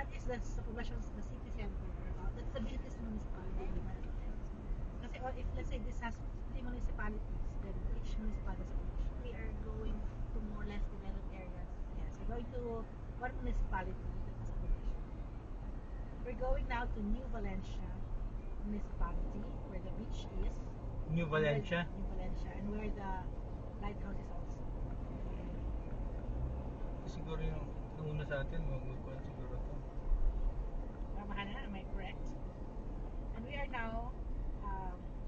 That is the population, the city center. That's the biggest municipality. Kasi if let's say this has 3 municipalities, then each municipality has a population. We are going to more less developed areas. Yes, we're going to one municipality that has a population. We're going now to New Valencia municipality, where the beach is. New Valencia? New Valencia, and where the lighthouse is also. Siguro yung una sa atin, magkuhan siguro to. Mahana, am I correct? And we are now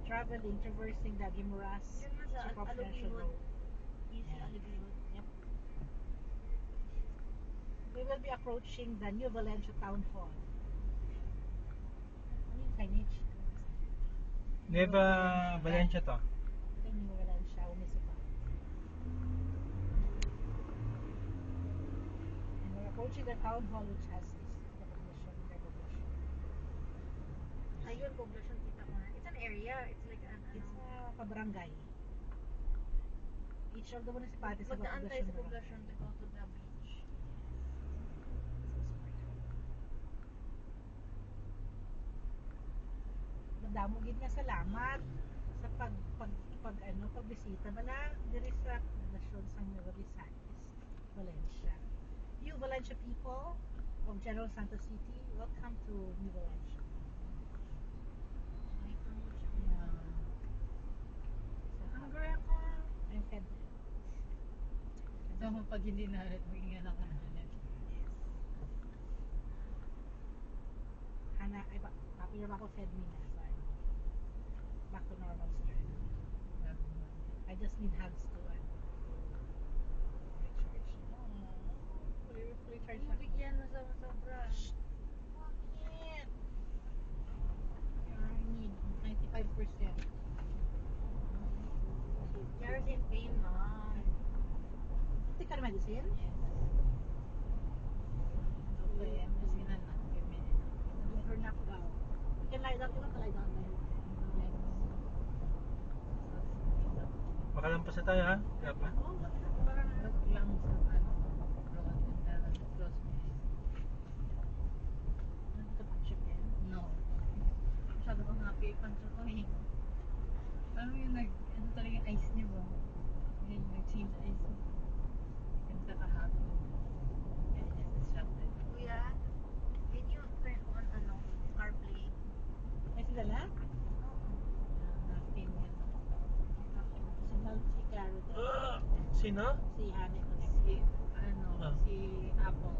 traversing the Guimaras Yun nga sa Superficial Alubihod. Road. Easy Yeah. Alubihod. Yep. We will be approaching the New Valencia Town Hall. Ano yung signage? Nueva Valencia to. Ito yung New Valencia Municipal. And we're approaching the Town Hall, which has this recognition. Ayun, poblasyon kita mo na. It's an area. It's like an It's a barangay. Each of the municipalities have a magdaan tayo sa poblasyon. poblasyon to go to the beach. Madamo gid nga salamat sa pagbisita bala diri sa poblasyon sa Nueva Visayas, Valencia. You Valencia people of General Santos City, welcome to New Valencia. May promote siya. Hungry ako. I'm fed. Tama pag hindi na maging anak ka na. Yes. Hana, ay papilom ako fed me na. So I'm back to normal strength. I just need hugs to recharge. Fully charged Ay, ako. bigyan mo sa sobra. Bakit? I need 95%. You're in pain, mom. Take ka na medicine? Yes. Okay, mas ginanak. Or knock down. You can lie down. You want to lie down there. Makalampas na tayo ha? Dapat. Oh, parang Look lang sa ano, road and then close my eyes. nandito pa siya din. No. Masyado kang happy. Panso ko eh. Parang yung ano talaga yung eyes niyo ba? Yung nag-change eyes mo. Ganda ka happy. Kaya niya distracted. Kuya, can you turn on CarPlay? Ay, sila lang? Na-pin niya. Si Claro. Sino? Si Hane. Si, ano, Ah. si Apple.